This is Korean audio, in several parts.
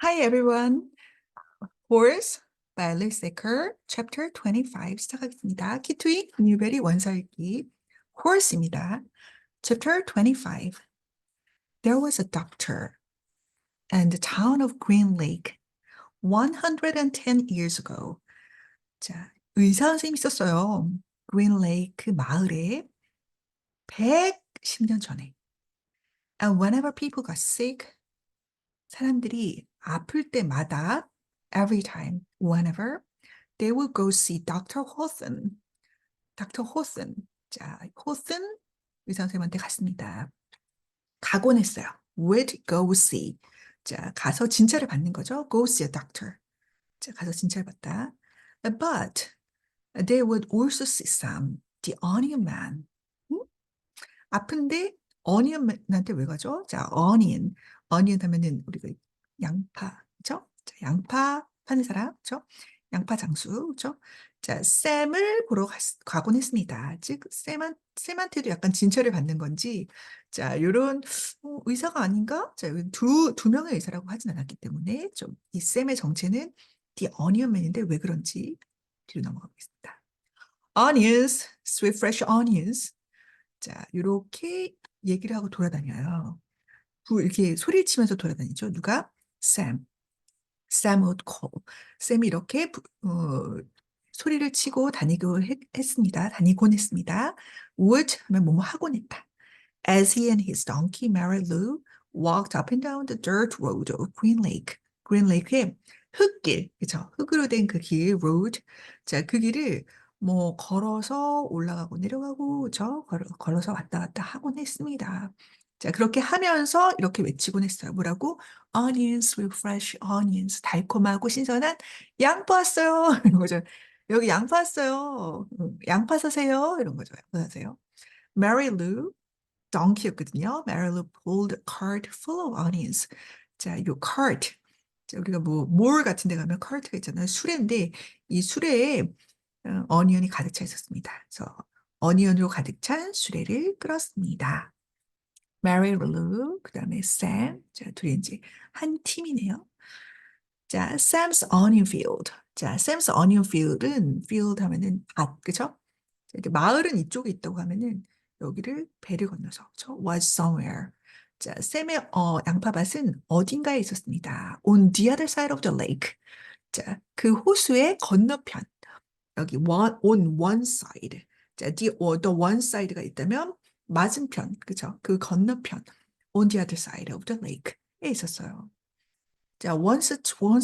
Hi everyone. Horse by Alice Secker, Chapter 25 시작하겠습니다. 키트윅 뉴베리 원서 읽기 Horse입니다. Chapter 25. There was a doctor in the town of Green Lake 110 years ago. 자, 의사 선생님이 있었어요. Green Lake 마을에 110년 전에. And whenever people got sick, 사람들이 아플 때마다 every time, whenever they would go see Dr. Hawthorne. Dr. Hawthorne. 자, Hawthorne 의사 선생님한테 갔습니다. 가곤 했어요. Would go see. 자, 가서 진찰을 받는 거죠. Go see a doctor. 자, 가서 진찰 받다. But they would also see Sam, the onion man. 응? 아픈데 onion한테 왜 가죠? 자, onion. onion 하면은 우리가 양파, 그죠? 자, 양파 파는 사람, 그죠? 양파 장수, 그죠? 자, 샘을 보러 가곤 했습니다. 즉, 샘한테도 약간 진찰을 받는 건지, 자, 요런 의사가 아닌가? 자, 두 명의 의사라고 하진 않았기 때문에 좀 이 샘의 정체는 the onion man인데 왜 그런지 뒤로 넘어가겠습니다. Onions, sweet fresh onions. 자, 이렇게 얘기를 하고 돌아다녀요. 이렇게 소리를 치면서 돌아다니죠. 누가? Sam. Sam would call. 샘이 이렇게 소리를 치고 했습니다. 다니곤 했습니다. would 하면 뭐뭐 하곤 했다. As he and his donkey Mary Lou walked up and down the dirt road of Green Lake. Green Lake의 흙길, 그죠? 흙으로 된 그 길, road. 자, 그 길을 뭐 걸어서 올라가고 내려가고, 그죠? 걸어서 왔다 갔다 하곤 했습니다. 자, 그렇게 하면서 이렇게 외치곤 했어요. 뭐라고? Onions with fresh onions. 달콤하고 신선한 양파 왔어요. 이런 거죠. 여기 양파 왔어요. 양파 사세요. 이런 거죠. 양파 사세요. Mary Lou donkey였거든요. Mary Lou pulled a cart full of onions. 자, 요 cart. 자, 우리가 몰 같은 데 가면 cart가 있잖아요. 수레인데 이 수레에 어니언이 가득 차 있었습니다. 그래서 어니언으로 가득 찬 수레를 끌었습니다. Mary Lou, 그 다음에 Sam. 자, 둘이 이제 한 팀이네요. 자, Sam's onion field. 자, Sam's onion field은 field 하면은 밭, 그죠? 이렇게 마을은 이쪽에 있다고 하면은 여기를 배를 건너서 그렇죠? was somewhere. 자, 샘의 양파밭은 어딘가에 있었습니다. On the other side of the lake. 자, 그 호수의 건너편. 여기 on one side. 자, the one side가 있다면 맞은편, 그죠? 그 건너편. On the other side of the lake에 있었어요. 자, once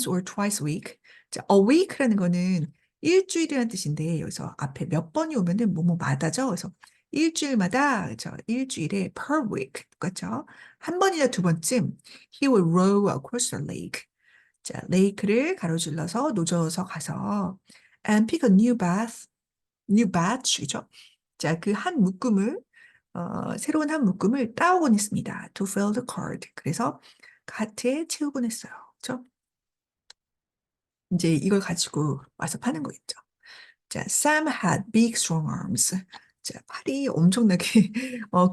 or twice a week. 자, a week라는 거는 일주일이라는 뜻인데 여기서 앞에 몇 번이 오면은 뭐뭐마다죠. 그래서 일주일마다 그죠? 일주일에 per week 똑같죠? 한 번이나 두 번쯤 he will row across the lake. 자, 레이크를 가로질러서 노져서 가서 and pick a new batch죠. 자, 그 한 묶음을 새로운 한 묶음을 따오곤 했습니다. To fill the cart. 그래서 카트에 채우곤 했어요. 그렇죠? 이제 이걸 가지고 와서 파는 거겠죠. 자, Sam had big strong arms. 자, 팔이 엄청나게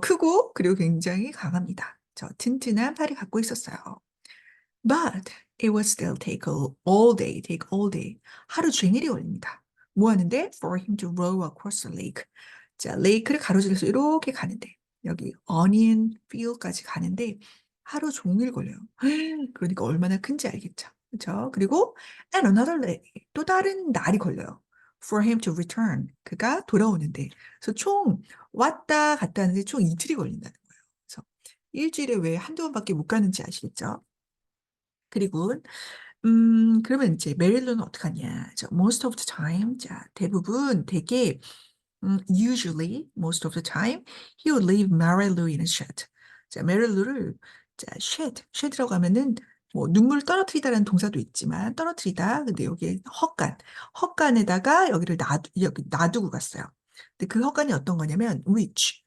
크고 그리고 굉장히 강합니다. 저 튼튼한 팔이 갖고 있었어요. But it would still take all day. 하루 종일이 걸립니다. 뭐 하는데? For him to row across the lake. 자, 레이크를 가로질러서 이렇게 가는데 여기 onion field까지 가는데 하루 종일 걸려요. 그러니까 얼마나 큰지 알겠죠. 그렇죠? 그리고 and another day, 또 다른 날이 걸려요. For him to return. 그가 돌아오는데. 그래서 총 왔다 갔다 하는데 총 이틀이 걸린다는 거예요. 그래서 일주일에 왜 한두 번밖에 못 가는지 아시겠죠? 그리고 그러면 이제 메릴로는 어떡하냐? 자, most of the time. 자, 대부분 되게 usually most of the time he would leave Mary Lou in a shed. 자, 메리 루를 자, shed라고 하면은 뭐 눈물을 떨어뜨리다라는 동사도 있지만 떨어뜨리다. 근데 여기 헛간에다가 여기 놔두고 갔어요. 근데 그 헛간이 어떤 거냐면 which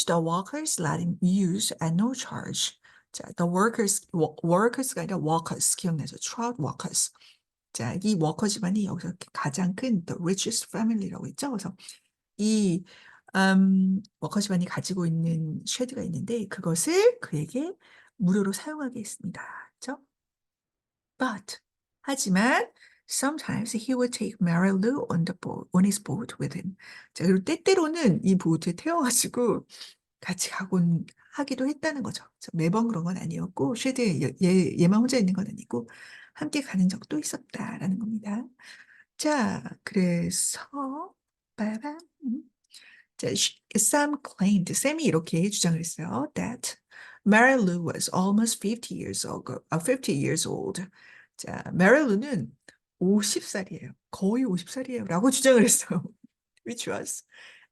the workers let him use at no charge. 자, the workers가 아니라 workers 기억나죠? Trout workers. 자, 이 워커 집안이 여기서 가장 큰 the richest family라고 했죠. 그래서 이 워커 집안이 가지고 있는 쉐드가 있는데 그것을 그에게 무료로 사용하게 했습니다. 그렇죠? But 하지만 sometimes he would take Mary Lou on the boat, on his boat with him. 자, 그리고 때때로는 이 보트에 태워가지고 같이 가곤 하기도 했다는 거죠. 매번 그런 건 아니었고 쉐드에 얘만 혼자 있는 건 아니고 함께 가는 적도 있었다라는 겁니다. 자, 그래서 빠밤. 자, Sam claimed, 샘이 이렇게 주장을 했어요. That Mary Lou was almost 50 years old. 50 years old. 자, Mary Lou는 50살이에요. 거의 50살이에요. 라고 주장을 했어요. Which was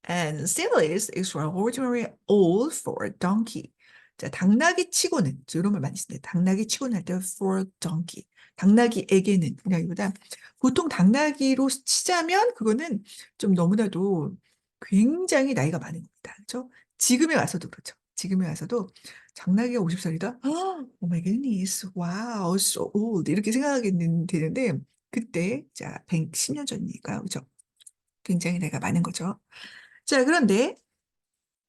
and still is extraordinary old for a donkey. 자, 당나귀 치고는 이런 말 많이 씁니다. 당나귀 치고는 할 때 for a donkey. 당나귀에게는 이라기보다 보통 당나귀로 치자면 그거는 좀 너무나도 굉장히 나이가 많은 겁니다. 그렇죠? 지금에 와서도 그렇죠. 지금에 와서도 당나귀가 50살이다? Oh my goodness, wow, so old 이렇게 생각하게 되는데 그때 자 110년 전이니까요. 그렇죠? 굉장히 나이가 많은 거죠. 자, 그런데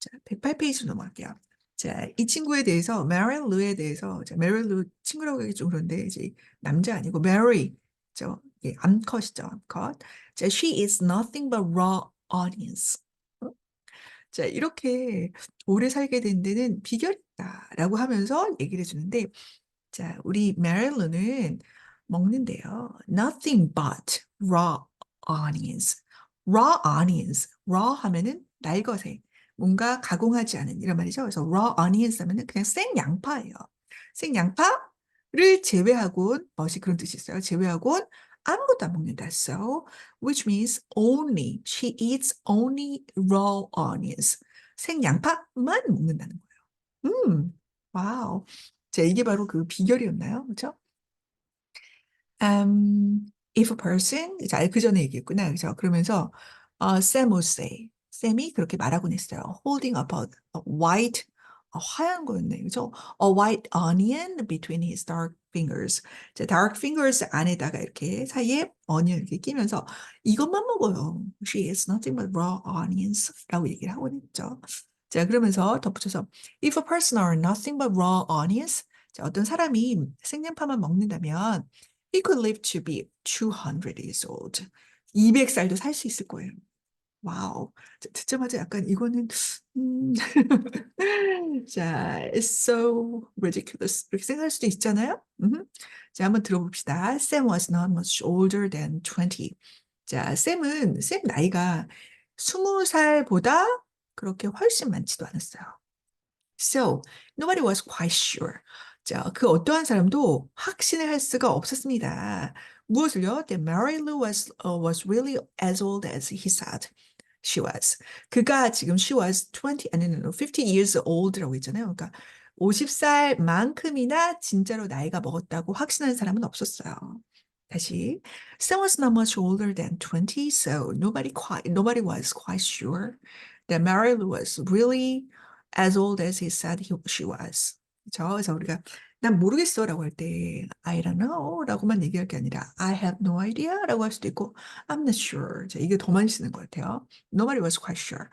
자, 108페이지 넘어갈게요. 자, 이 친구에 대해서 메릴 루에 대해서 자, 메릴 루 친구라고 하기 좀 그런데 이제 남자 아니고 메리 죠. 예, 암컷이죠. 암컷. 자, she is nothing but raw onions. 어? 자, 이렇게 오래 살게 된 데는 비결이 있다라고 하면서 얘기를 해주는데 자, 우리 메릴루는 먹는데요. Nothing but raw onions. raw onions. raw 하면은 날것의 뭔가 가공하지 않은 이런 말이죠. 그래서 raw onions 하면은 그냥 생 양파예요. 생 양파를 제외하고는 멋이 그런 뜻이 있어요. 제외하고는 아무것도 안 먹는다. So, which means only she eats only raw onions. 생 양파만 먹는다는 거예요. 와우. 자, 이게 바로 그 비결이었나요? 그렇죠? If a person, 자, 그 전에 얘기했구나. 그죠? 그러면서 Sam would say, 샘이 그렇게 말하곤 했어요. Holding up a white, 하얀 거였네. 그죠? A white onion between his dark fingers. 자, dark fingers 안에다가 이렇게 사이에 onion 이렇게 끼면서 이것만 먹어요. She is nothing but raw onions 라고 얘기를 하곤 했죠. 자, 그러면서 덧붙여서 If a person are nothing but raw onions, 자, 어떤 사람이 생양파만 먹는다면 He could live to be 200 years old. 200살도 살 수 있을 거예요. 와우. 듣자마자 약간 이거는 자, it's so ridiculous. 이렇게 생각할 수도 있잖아요. 자, 한번 들어봅시다. Sam was not much older than 20. 자, 샘 나이가 20살보다 그렇게 훨씬 많지도 않았어요. So, nobody was quite sure. 자, 그 어떠한 사람도 확신을 할 수가 없었습니다. 무엇을요? That Mary Lou was really as old as he said she was. 그가 지금 she was 20, 아니는 50 years old라고 했잖아요. 그러니까 50살만큼이나 진짜로 나이가 먹었다고 확신하는 사람은 없었어요. 다시. Sam was not much older than 20, so nobody was quite sure that Mary Lou was really as old as he said she was. 그렇죠? 그래서 우리가 난 모르겠어라고 할 때 I don't know라고만 얘기할 게 아니라 I have no idea라고 할 수도 있고 I'm not sure. 자, 이게 더 많이 쓰는 것 같아요. Nobody was quite sure.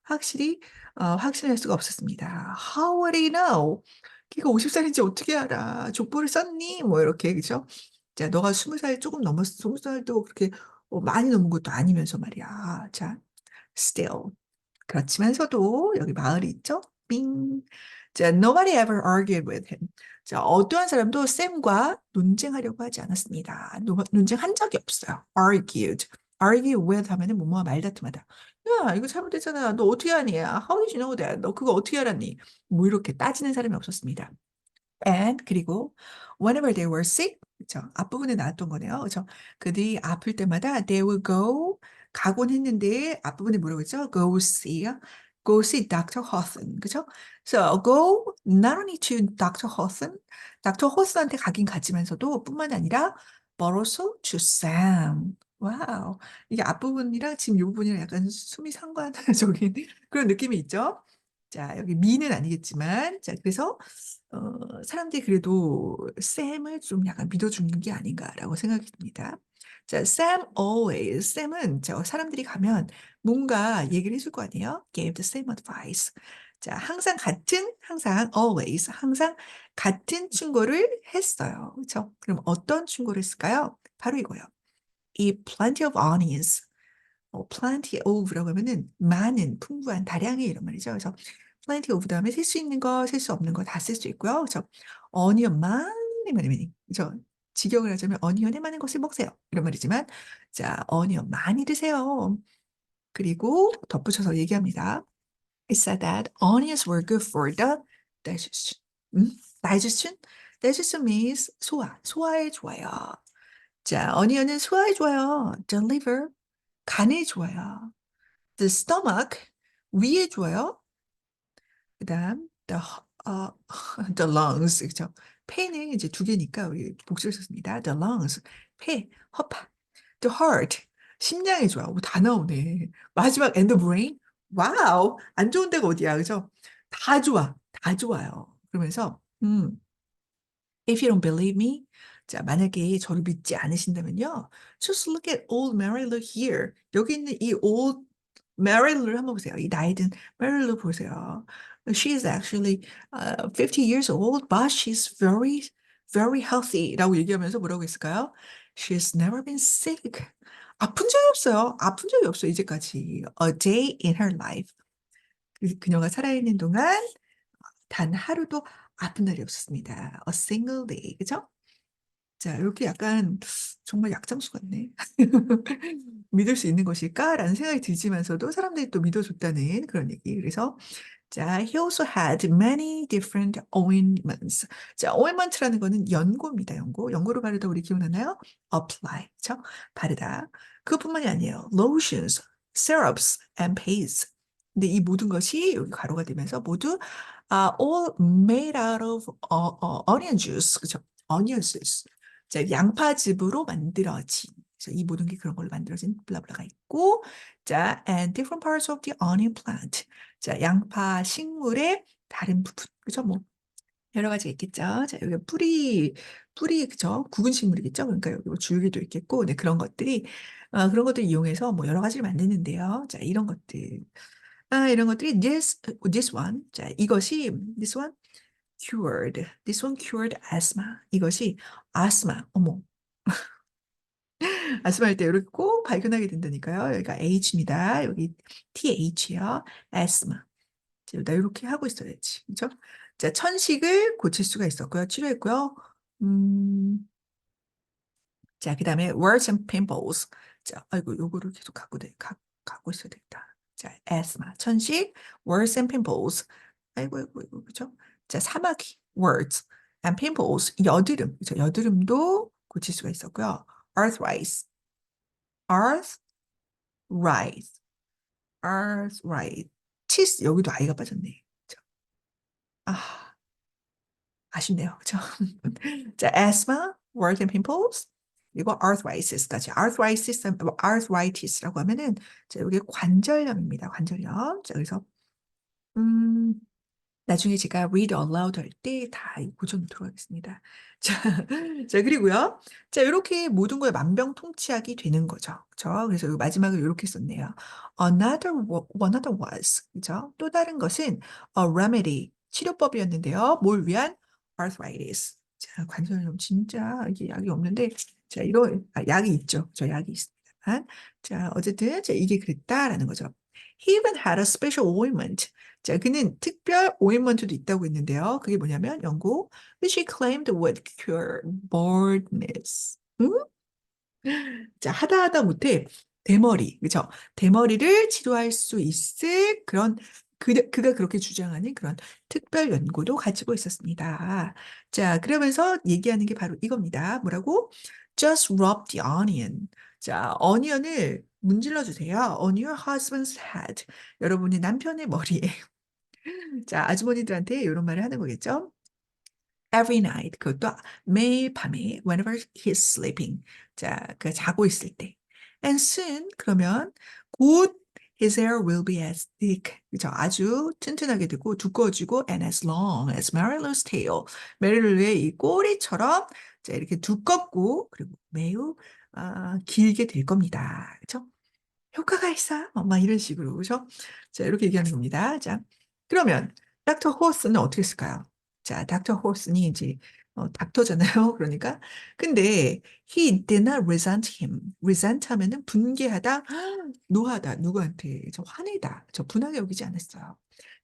확실히 확신할 수가 없었습니다. How would he know? 걔가 50살인지 어떻게 알아? 족보를 썼니? 뭐 이렇게 그죠? 자, 너가 20살 조금 넘었어. 20살도 그렇게 많이 넘은 것도 아니면서 말이야. 자, still. 그렇지만서도 여기 마을이 있죠? 빙. 자, nobody ever argued with him. 자, 어떠한 사람도 샘과 논쟁하려고 하지 않았습니다. 논쟁한 적이 없어요. argued. argue with 하면은 뭐뭐와 말다툼하다. 야, 이거 잘못됐잖아. 너 어떻게 하니? How did you know that? 너 그거 어떻게 알았니? 뭐 이렇게 따지는 사람이 없었습니다. And 그리고 whenever they were sick, 그렇죠? 앞부분에 나왔던 거네요. 그렇죠? 그들이 아플 때마다 they would 가곤 했는데 앞부분에 뭐라고 했죠? go see Dr. Hawthorne. 그렇죠? So go not only to Dr. Hawthorne, Dr. Hawthorne한테 가긴 갔지만서도 뿐만 아니라 but also to Sam. 와우. 이게 앞부분이랑 지금 이 부분이랑 약간 숨이 상관적인 그런 느낌이 있죠? 자, 여기 미는 아니겠지만, 자, 그래서 사람들이 그래도 샘을 좀 약간 믿어주는 게 아닌가라고 생각이 듭니다. 자, 샘은 저 사람들이 가면 뭔가 얘기를 해줄 거 아니에요? Gave the same advice. 자, 항상 always, 항상 같은 충고를 했어요. 그렇죠? 그럼 어떤 충고를 했을까요? 바로 이거예요. Eat plenty of onions. plenty of라고 하면은 많은, 풍부한, 다량의 이런 말이죠. 그래서 plenty of 다음에 쓸 수 있는 거, 쓸 수 없는 거 다 쓸 수 있고요. 그래서 onion 많이, 그렇죠? 직역을 하자면 어니언에 많은 것을 먹세요. 이런 말이지만, 자, 어니언 많이 드세요. 그리고 덧붙여서 얘기합니다. It said that onions were good for the digestion. 음? digestion? digestion means 소화에 좋아요. 자, 어니언은 소화에 좋아요. The liver, 간에 좋아요. The stomach, 위에 좋아요. 그다음 the lungs, 그죠? 폐는 이제 두 개니까 우리 복수를 썼습니다. The lungs, 폐, 허파. The heart, 심장이 좋아. 오, 다 나오네. 마지막 and the brain, 와우, 안 좋은 데가 어디야, 그죠? 다 좋아, 다 좋아요. 그러면서 if you don't believe me, 자, 만약에 저를 믿지 않으신다면요, just look at old Mary Lou here. 여기 있는 이 old Mary Lou를 한번 보세요. 이 나이 든 Mary Lou 보세요. She is actually 50 years old, but she's very healthy. 라고 얘기하면서 뭐라고 했을까요? She's never been sick. 아픈 적이 없어요. 아픈 적이 없어요, 이제까지. A day in her life. 그녀가 살아있는 동안 단 하루도 아픈 날이 없었습니다. A single day. 그죠? 자, 이렇게 약간 정말 약장수 같네. 믿을 수 있는 것일까라는 생각이 들지만서도 사람들이 또 믿어줬다는 그런 얘기. 그래서 자, he also had many different ointments. 자, ointment라는 거는 연고입니다. 연고로 바르다 우리 기억나나요? apply. 그렇죠? 바르다. 그것뿐만이 아니에요. lotions, syrups, and pastes. 근데 이 모든 것이 여기 가로가 되면서 모두 all made out of onion juice. 그렇죠? onion juice. 자, 양파즙으로 만들어진. 그래서 이 모든 게 그런 걸로 만들어진 블라블라가 있고, 자, and different parts of the onion plant. 자, 양파 식물의 다른 부분. 그죠? 뭐, 여러 가지가 있겠죠. 자, 여기 뿌리, 그죠? 구근 식물이겠죠. 그러니까 여기 뭐 줄기도 있겠고, 네, 그런 것들 이용해서 뭐 여러 가지를 만드는데요. 자, 이런 것들. 이런 것들이 this one. 자, this one cured asthma. 이것이 아스마, 어머, 아스마일 때 이렇게 꼭 발견하게 된다니까요. 여기가 H입니다. 여기 TH요. asthma. 자, 나 이렇게 하고 있어야지. 그죠? 자, 천식을 고칠 수가 있었고요. 치료했고요. 음, 자, 그 다음에 warts and pimples. 자, 아이고, 요거를 계속 갖고 있어야 되겠다. 자, asthma, 천식, warts and pimples. 아이고, 그죠? 자, 사마귀, warts and pimples, 여드름. 그죠? 여드름도 고칠 수가 있었고요. arthritis, arthritis, arthritis. 여기도 아이가 빠졌네. 그죠? 아, 아쉽네요. 그죠? 자, asthma, warts and pimples, 그리고 arthritis라고 하면은, 자, 이게 관절염입니다. 관절염. 자, 그래서, 음, 나중에 제가 read aloud 할 때 다 고쳐놓도록 하겠습니다. 자, 자, 그리고요. 자, 이렇게 모든 걸 만병통치약이 되는 거죠. 그죠? 그래서 마지막에 이렇게 썼네요. Another was. 그죠? 또 다른 것은 a remedy. 치료법이었는데요. 뭘 위한? arthritis. 자, 관절염 진짜 이게 약이 없는데, 자, 약이 있죠. 저 약이 있습니다만. 자, 어쨌든, 자, 이게 그랬다라는 거죠. He even had a special ointment. 자, 그는 특별 오인먼트도 있다고 했는데요. 그게 뭐냐면 영국 which he claimed would cure baldness. 응? 자, 하다 못해 대머리, 그죠? 대머리를 치료할 수 있을 그런 그가 그렇게 주장하는 그런 특별 연고도 가지고 있었습니다. 자, 그러면서 얘기하는 게 바로 이겁니다. 뭐라고? Just rub the onion. 자, 어니언을 문질러 주세요. On your husband's head. 여러분의 남편의 머리에. 자, 아주머니들한테 이런 말을 하는 거겠죠? Every night, 그것도 매일 밤에, whenever he's sleeping. 자, 그 자고 있을 때. And soon, 그러면 곧 his hair will be as thick. 그죠? 아주 튼튼하게 되고 두꺼워지고 and as long as Mary Lou's tail. 메릴루의 이 꼬리처럼 자, 이렇게 두껍고 그리고 매우 길게 될 겁니다. 그죠? 효과가 있어요. 막 이런 식으로. 그죠? 자, 이렇게 얘기하는 겁니다. 자, 그러면 닥터 호스는 어떻게 했을까요? 자, 닥터 호스니 이제 닥터잖아요. 그러니까 근데 he did not resent him. resent 하면은 분개하다, 노하다, 누구한테 저 화내다, 저 분하게 여기지 않았어요.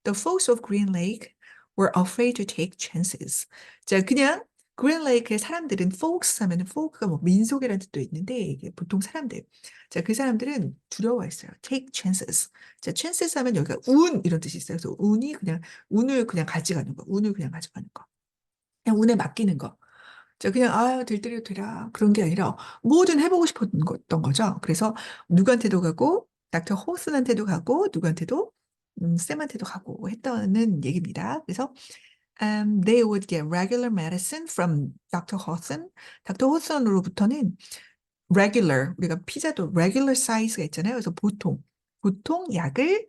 The folks of Green Lake were afraid to take chances. 자, 그냥 그린 레이크의 사람들은 folks 하면은 folk가 뭐 민속이라는 뜻도 있는데 이게 보통 사람들. 자, 그 사람들은 두려워했어요. take chances. 자, chances 하면 여기가 운 이런 뜻이 있어요. 그래서 운이 그냥 운을 그냥 가져가는 거, 운을 그냥 가져가는 거, 그냥 운에 맡기는 거. 자, 그냥 될 대로 되라 그런 게 아니라 뭐든 해보고 싶었던 거죠. 그래서 누구한테도 가고 닥터 호슨한테도 가고 누구한테도 쌤한테도 가고 했다는 얘기입니다. 그래서 they would get regular medicine from Dr. Hawson. 닥터 호슨으로부터는 우리가 피자도 regular 사이즈가 있잖아요. 그래서 보통 약을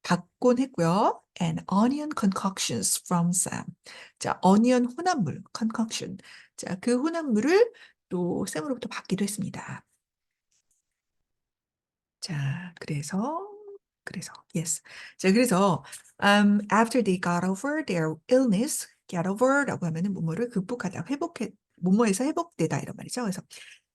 받곤 했고요. And onion concoctions from Sam. 자, onion 혼합물, concoction. 자, 그 혼합물을 또 쌤으로부터 받기도 했습니다. 자, yes. 자, 그래서 after they got over their illness, get over라고 하면은 뭐뭐를 극복하다, 뭐뭐에서 회복되다 이런 말이죠. 그래서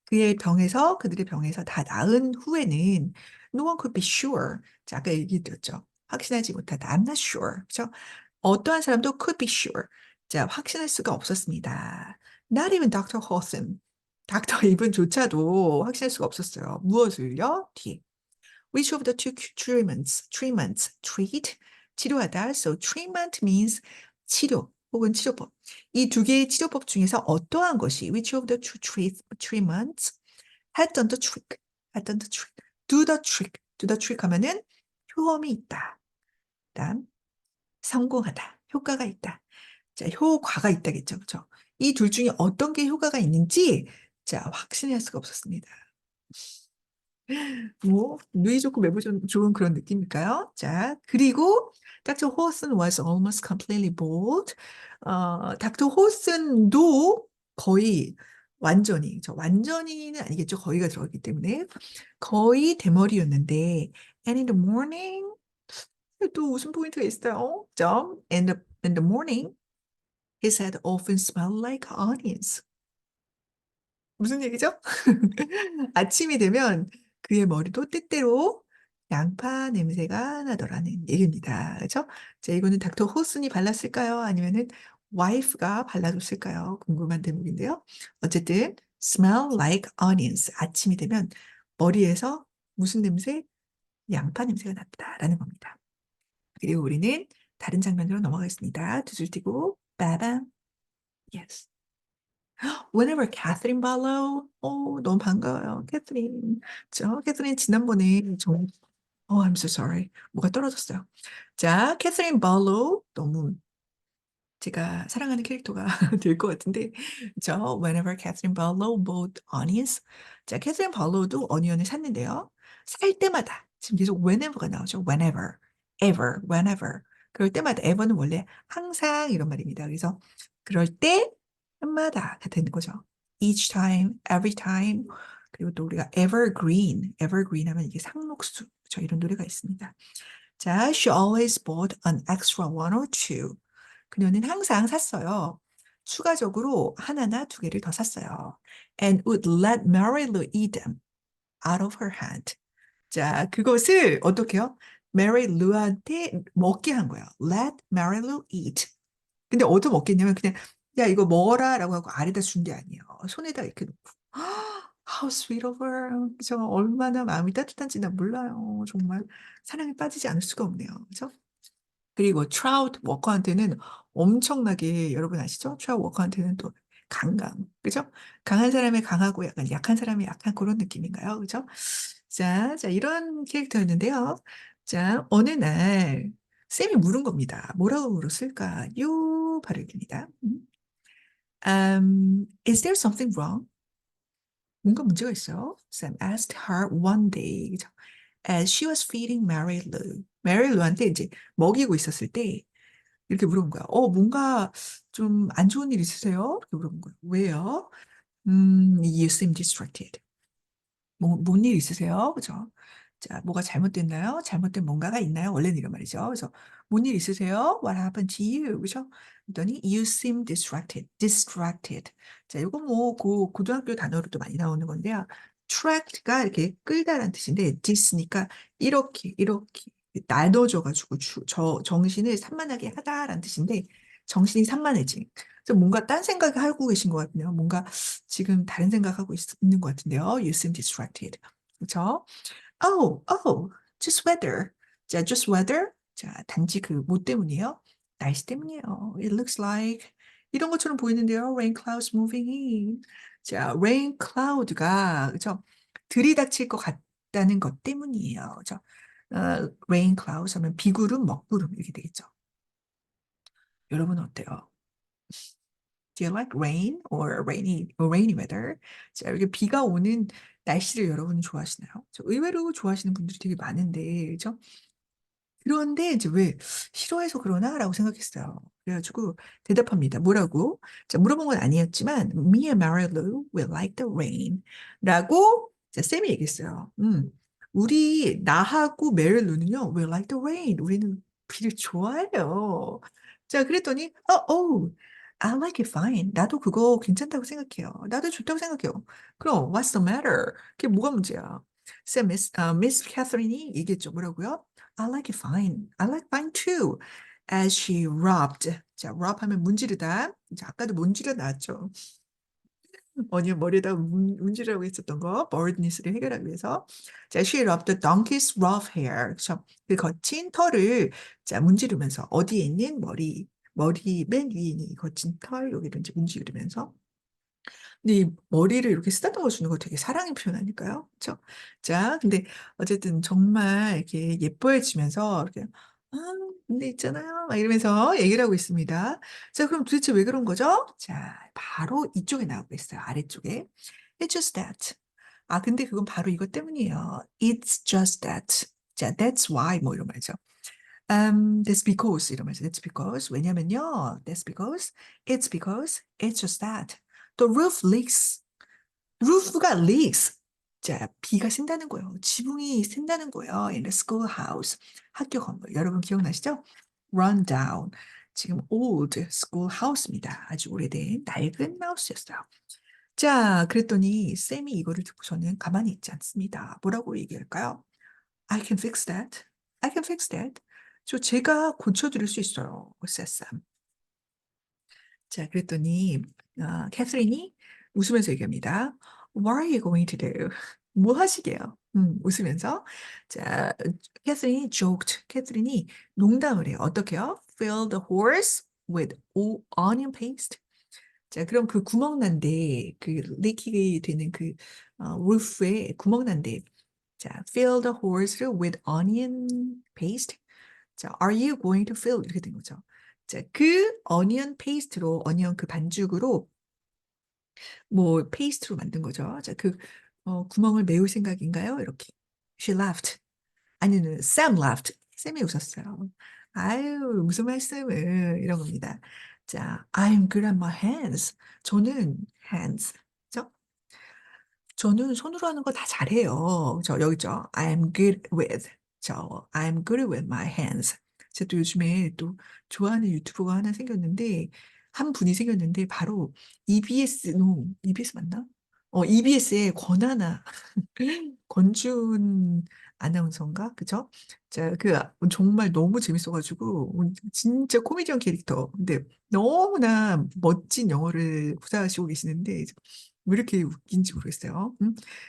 그들의 병에서 다 나은 후에는 no one could be sure. 자, 아까 얘기 드렸죠. 확신하지 못하다. I'm not sure. 그렇죠? 어떠한 사람도 could be sure. 자, 확신할 수가 없었습니다. Not even Dr. Hawson. 닥터 이분조차도 확신할 수가 없었어요. 무엇을요? 뒤에. Which of the two treat, 치료하다. So treatment means 치료 혹은 치료법. 이 두 개의 치료법 중에서 어떠한 것이 which of the two treatments had done the trick, had done the trick, do the trick 하면은 효험이 있다. 그다음 성공하다, 효과가 있다. 자, 효과가 있다겠죠, 그렇죠? 이 둘 중에 어떤 게 효과가 있는지 자 확신할 수가 없었습니다. 뭐 누이 좋고 매부 좋은 그런 느낌일까요? 자, 그리고 닥터 호슨 was almost completely bald. 닥터 호슨도 거의 완전히, 완전히는 아니겠죠. 거의가 들어가기 때문에 거의 대머리였는데 and in the morning 또 웃음 포인트가 있어요. in the morning his head often smelled like onions. 무슨 얘기죠? 아침이 되면 그의 머리도 때때로 양파 냄새가 나더라는 얘기입니다. 그렇죠? 자, 이거는 닥터 호슨이 발랐을까요? 아니면은 와이프가 발라줬을까요? 궁금한 대목인데요. 어쨌든 smell like onions. 아침이 되면 머리에서 무슨 냄새? 양파 냄새가 났다라는 겁니다. 그리고 우리는 다른 장면으로 넘어가겠습니다. 두 줄 띄고 빠밤. Yes. Whenever Catherine Barlow, 너무 반가워요. 캐서린. 캐서린 지난번에 I'm so sorry. 뭐가 떨어졌어요. 자, 캐서린 발로우 너무 제가 사랑하는 캐릭터가 될 것 같은데, Whenever Catherine Barlow bought onions. 자, 캐서린 발로우도 어니언을 샀는데요. 살 때마다 지금 계속 whenever가 나오죠. Whenever, ever, whenever. 그럴 때마다 ever는 원래 항상 이런 말입니다. 그래서 그럴 때마다가 되는 거죠. Each time, every time. 그리고 또 우리가 evergreen 하면 이게 상록수. 이런 노래가 있습니다. 자, she always bought an extra one or two. 그녀는 항상 샀어요. 추가적으로 하나나 두 개를 더 샀어요. And would let Mary Lou eat them out of her hand. 자, 그것을 어떻게 해요? Mary Lou한테 먹게 한 거예요. Let Mary Lou eat. 근데 어디서 먹겠냐면 그냥 야 이거 먹어라 라고 하고 아래다 준 게 아니에요. 손에다 이렇게 놓고. How sweet of her. 그죠? 얼마나 마음이 따뜻한지 난 몰라요. 정말 사랑에 빠지지 않을 수가 없네요. 그죠? 그리고 트라우드 워커한테는 엄청나게 여러분 아시죠? 트라우드 워커한테는 또 그죠? 강한 사람이 강하고 약간 약한 사람이 약한 그런 느낌인가요? 그죠? 자, 이런 캐릭터였는데요. 자, 어느 날 쌤이 물은 겁니다. 뭐라고 물었을까요? 바로 여기입니다. Is there something wrong? 뭔가 문제가 있어요? Sam asked her one day. 그죠? As she was feeding Mary Lou. Mary Lou한테 이제 먹이고 있었을 때 이렇게 물어본 거야. 뭔가 좀 안 좋은 일 있으세요? 이렇게 물어본 거야. 왜요? You seem distracted. 뭔일 있으세요? 그죠? 자, 뭐가 잘못됐나요? 잘못된 뭔가가 있나요? 원래는 이런 말이죠. 그래서 뭔 일 있으세요? What happened to you? 그죠? 그랬더니 you seem distracted. distracted. 자, 이거 뭐 고등학교 단어로도 많이 나오는 건데요. tract가 이렇게 끌다라는 뜻인데 dis니까 이렇게 나눠져가지고 정신을 산만하게 하다라는 뜻인데 정신이 산만해진. 그래서 뭔가 딴 생각을 하고 계신 것 같네요. 뭔가 지금 다른 생각하고 있는 것 같은데요. You seem distracted. 그렇죠? just weather. 자, just weather. 자, 단지 그 뭐 때문이에요? 날씨 때문이에요. It looks like 이런 것처럼 보이는데요. Rain clouds moving in. 자, rain cloud가 그죠? 들이닥칠 것 같다는 것 때문이에요. 그죠? rain clouds 하면 비구름, 먹구름 이렇게 되겠죠. 여러분 어때요? Do you like rain or rainy weather? 자, 이렇게 비가 오는 날씨를 여러분 좋아하시나요? 저 의외로 좋아하시는 분들이 되게 많은데, 그죠? 그런데 이제 왜 싫어해서 그러나라고 생각했어요. 그래가지고 대답합니다. 뭐라고? 자, 물어본 건 아니었지만 Me and Mary Lou will like the rain 라고 자, 쌤이 얘기했어요. 우리 나하고 메리 루는요 will like the rain. 우리는 비를 좋아해요. 자, 그랬더니 I like it fine. 나도 그거 괜찮다고 생각해요. 나도 좋다고 생각해요. 그럼 what's the matter? 그게 뭐가 문제야? 쌤, 미스 캐서린이 얘기했죠. 뭐라고요? I like it fine. I like fine too. As she rubbed. 자, rub 하면 문지르다. 자, 아까도 문지르 나왔죠. 언니 머리에다 문지르라고 했었던 거. baldness를 해결하기 위해서. 자, she rubbed the donkey's rough hair. 그래서 그 거친 털을 자, 문지르면서 어디에 있는 머리 맨 위에 있는 이 거친 털 여기를 이제 문지르면서 근데 이 머리를 이렇게 쓰다듬어 주는 거 되게 사랑의 표현 아닐까요? 그렇죠? 자, 근데 어쨌든 정말 이렇게 예뻐해지면서 이렇게 아, 근데 있잖아요. 막 이러면서 얘기를 하고 있습니다. 자, 그럼 도대체 왜 그런 거죠? 자, 바로 이쪽에 나오고 있어요. 아래쪽에. It's just that. 아, 근데 그건 바로 이것 때문이에요. It's just that. 자, that's why 뭐 이런 말이죠. That's because 이런 말이죠. That's because 왜냐면요. It's because it's just that. The roof leaks. roof가 leaks. 자, 비가 샌다는 거예요. 지붕이 샌다는 거예요. In the schoolhouse. 학교 건물. 여러분 기억나시죠? Run down. 지금 old schoolhouse입니다. 아주 오래된 낡은 마우스였어요. 자, 그랬더니 쌤이 이거를 듣고서는 가만히 있지 않습니다. 뭐라고 얘기할까요? I can fix that. I can fix that. 제가 고쳐드릴 수 있어요. says Sam. 자, 그랬더니 캐서린이 웃으면서 얘기합니다. What are you going to do? 뭐 하시게요? 웃으면서 자, 캐서린이 농담을 해요. 어떻게요? Fill the holes with onion paste. 자, 그럼 그 구멍 난데 그 리키게 되는 그 루프에 구멍 난데 자, fill the holes with onion paste. 자, are you going to fill 이렇게 된 거죠. 자, 그 어니언 페이스트로 어니언 그 반죽으로 뭐 페이스트로 만든 거죠. 자, 그 구멍을 메울 생각인가요? 이렇게. She laughed. 아니는 Sam laughed. 쌤이 웃었어요. 아유, 무슨 말씀을 이런 겁니다. 자, I'm good at my hands. 저는 hands. 그죠? 저는 손으로 하는 거 다 잘해요. 여기 있죠. I'm good with. I'm good with my hands. 제가 또 요즘에 또 좋아하는 유튜버가 하나 생겼는데, 한 분이 생겼는데, 바로 EBS 맞나? EBS의 권하나, 권준 아나운서인가? 그죠? 자, 정말 너무 재밌어가지고, 진짜 코미디언 캐릭터. 근데 너무나 멋진 영어를 구사하시고 계시는데, 왜 이렇게 웃긴지 모르겠어요.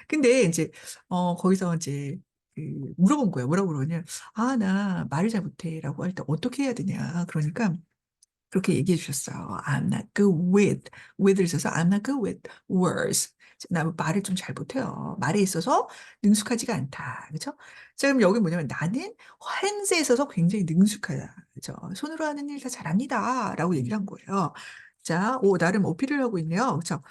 근데 이제 거기서 이제 그 물어본 거예요. 뭐라고 그러냐? 아, 나 말을 잘 못해라고 할 때 어떻게 해야 되냐? 그러니까 그렇게 얘기해 주셨어요. I'm not good with를 써서 I'm not good with words. 나 말을 좀 잘 못해요. 말에 있어서 능숙하지가 않다. 그렇죠? 자, 그럼 여기 뭐냐면 나는 핸즈에 있어서 굉장히 능숙하다. 그렇죠? 손으로 하는 일 다 잘합니다. 라고 얘기를 한 거예요. 자, 나름 어필을 하고 있네요. 그렇죠?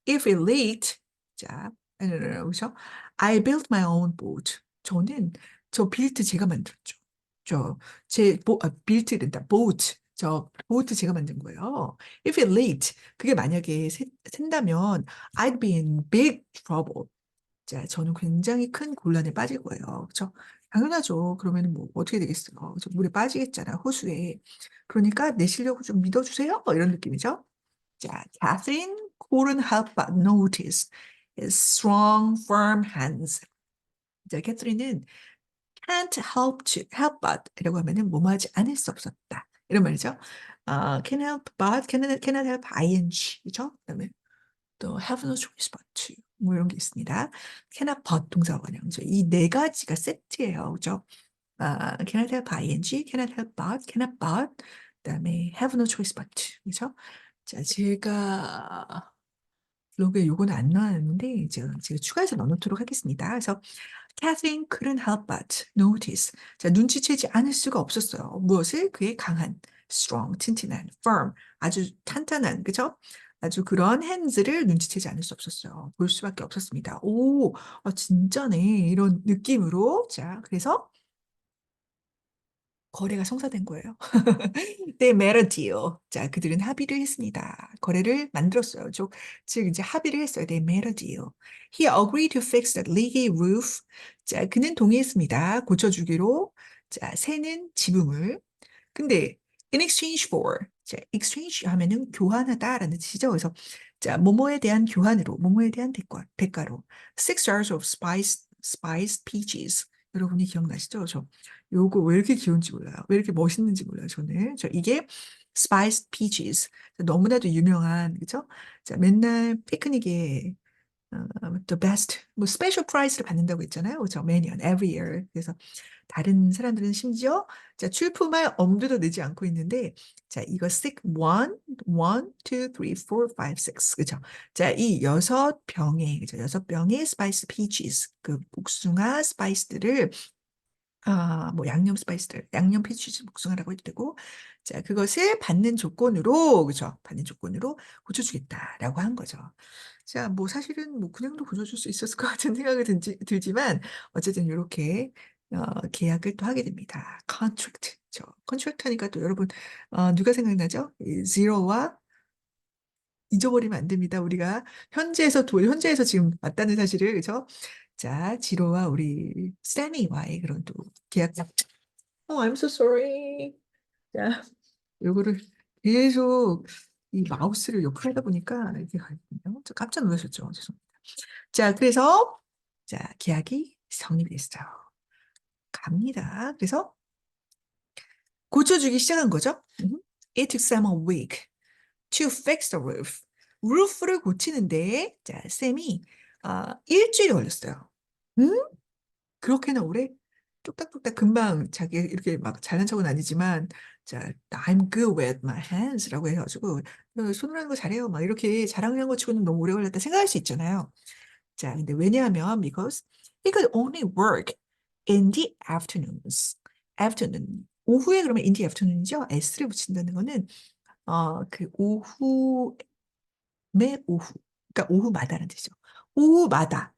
If it leaked, 자, 그렇죠? I built my own boat. 저는 저 빌트 제가 만들었죠. 빌트된다. boat. 저 보트 제가 만든 거예요. If it leaked, 그게 만약에 샌다면 I'd be in big trouble. 자, 저는 굉장히 큰 곤란에 빠질 거예요. 그렇죠? 당연하죠. 그러면 뭐 어떻게 되겠어요? 저 물에 빠지겠잖아, 호수에. 그러니까 내 실력을 좀 믿어주세요. 뭐 이런 느낌이죠. 자, Catherine couldn't help but notice his strong, firm hands. 자, 캐트린은 can't help but 이라고 하면은 뭐뭐 하지 않을 수 없었다. 이런 말이죠. can help but, cannot help ing. 그죠? 그다음에 또 have no choice but to. 뭐 이런 게 있습니다. cannot but 동사 원형이죠. 이 네 가지가 세트예요. 그죠? cannot help ing, cannot help but, cannot but, 그다음에 have no choice but to. 그죠? 자, 제가 블로그에 요거는 안 나왔는데 제가 추가해서 넣어놓도록 하겠습니다. 그래서 Catherine couldn't help but notice. 자, 눈치채지 않을 수가 없었어요. 무엇을? 그의 강한, strong, 튼튼한, firm, 아주 탄탄한, 그죠? 아주 그런 hands를 눈치채지 않을 수 없었어요. 볼 수밖에 없었습니다. 오, 진짜네. 이런 느낌으로. 자, 그래서 거래가 성사된 거예요. They made a deal. 자, 그들은 합의를 했습니다. 거래를 만들었어요. 즉 이제 합의를 했어요. They made a deal. He agreed to fix the leaky roof. 자, 그는 동의했습니다. 고쳐주기로. 자, 새는 지붕을. 근데 in exchange for. 자, exchange 하면은 교환하다라는 뜻이죠. 그래서 자, 뭐뭐에 대한 교환으로, 뭐뭐에 대한 대가로 6 jars of spiced peaches. 여러분이 기억나시죠? 요거 왜 이렇게 귀여운지 몰라요. 왜 이렇게 멋있는지 몰라요, 저는. 이게 spiced peaches. 너무나도 유명한, 그죠? 자, 맨날 피크닉에 the best, 뭐 스페셜 프라이즈를 받는다고 했잖아요. 그죠? 매년, every year. 그래서 다른 사람들은 심지어 자, 출품할 엄두도 내지 않고 있는데 자, 이거 one, two, three, four, five, six. 그죠? 자, 이 6병의, 그죠? 6병의 스파이스 피치스, 그 복숭아 스파이스들을 뭐 양념 스파이스들, 양념 피치즈 복숭아라고 해도 되고, 자, 그것을 받는 조건으로, 그죠? 받는 조건으로 고쳐주겠다라고 한 거죠. 자, 뭐 사실은 뭐 그냥도 고쳐줄 수 있었을 것 같은 생각이 들지만, 어쨌든 이렇게 계약을 또 하게 됩니다. contract. 컨트랙트 하니까 또 여러분, 누가 생각나죠? 이 zero와 잊어버리면 안 됩니다. 우리가 현재에서 지금 맞다는 사실을, 그죠? 자, 지로와 우리 세미와의 그런 또 계약. I'm so sorry. 자, 요거를 계속 이 마우스를 옆으로 하다 보니까 이렇게 가거든요. 저 깜짝 놀라셨죠? 죄송합니다. 자, 그래서 자, 계약이 성립이 됐어요. 갑니다. 그래서 고쳐주기 시작한 거죠. It took Sam a week to fix the roof. 루프를 고치는데 자, 쌤이 일주일이 걸렸어요. 음? 그렇게나 오래? 뚝딱뚝딱 금방 자기 이렇게 막 잘난 척은 아니지만 자, I'm good with my hands라고 해가지고 손으로 하는 거 잘해요. 막 이렇게 자랑을 한 거 치고는 너무 오래 걸렸다 생각할 수 있잖아요. 자, 근데 왜냐하면 because he could only work in the afternoons. afternoon. 오후에 그러면 in the afternoon이죠. s를 붙인다는 거는 그 오후의 오후. 그러니까 오후마다라는 뜻이죠. 오후마다.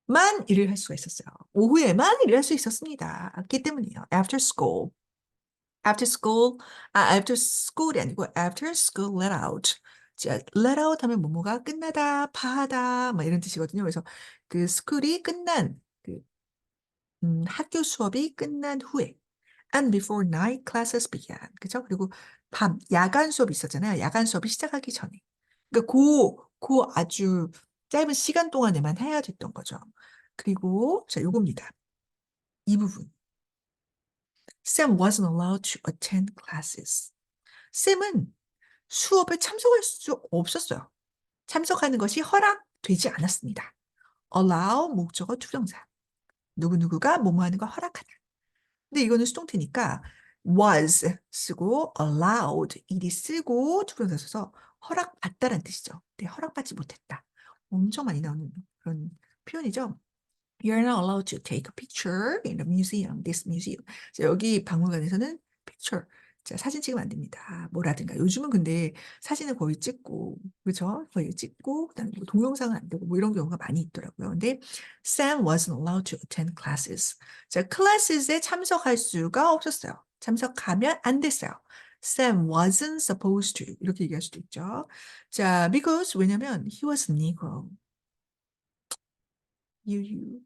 만 일을 할 수가 있었어요. 오후에만 일을 할 수 있었습니다. 그렇기 때문이에요. After school. After school, after school이 아니고 after school let out. 자, let out 하면 뭐뭐가 끝나다, 파하다, 막 이런 뜻이거든요. 그래서 그 school이 끝난, 학교 수업이 끝난 후에 and before night classes began. 그죠? 그리고 야간 수업이 있었잖아요. 야간 수업이 시작하기 전에. 그러니까 그 아주 짧은 시간 동안에만 해야 됐던 거죠. 그리고 자, 요겁니다. 이 부분. Sam wasn't allowed to attend classes. 쌤은 수업에 참석할 수 없었어요. 참석하는 것이 허락되지 않았습니다. allow 목적어 투정사. 누구누구가 뭐뭐 하는 걸 허락하다. 근데 이거는 수동태니까 was 쓰고 allowed ed 쓰고 투부정사 써서 허락받다라는 뜻이죠. 근데 허락받지 못했다. 엄청 많이 나오는 그런 표현이죠. You're not allowed to take a picture in the museum, this museum. 자, 여기 박물관에서는 picture, 자, 사진 찍으면 안 됩니다. 뭐라든가. 요즘은 근데 사진을 거의 찍고, 그렇죠? 거의 찍고, 그다음에 뭐 동영상은 안 되고, 뭐 이런 경우가 많이 있더라고요. 근데 Sam wasn't allowed to attend classes. 자, classes에 참석할 수가 없었어요. 참석하면 안 됐어요. Sam wasn't supposed to 이렇게 얘기할 수도 있죠. 자, because 왜냐면 he was Negro.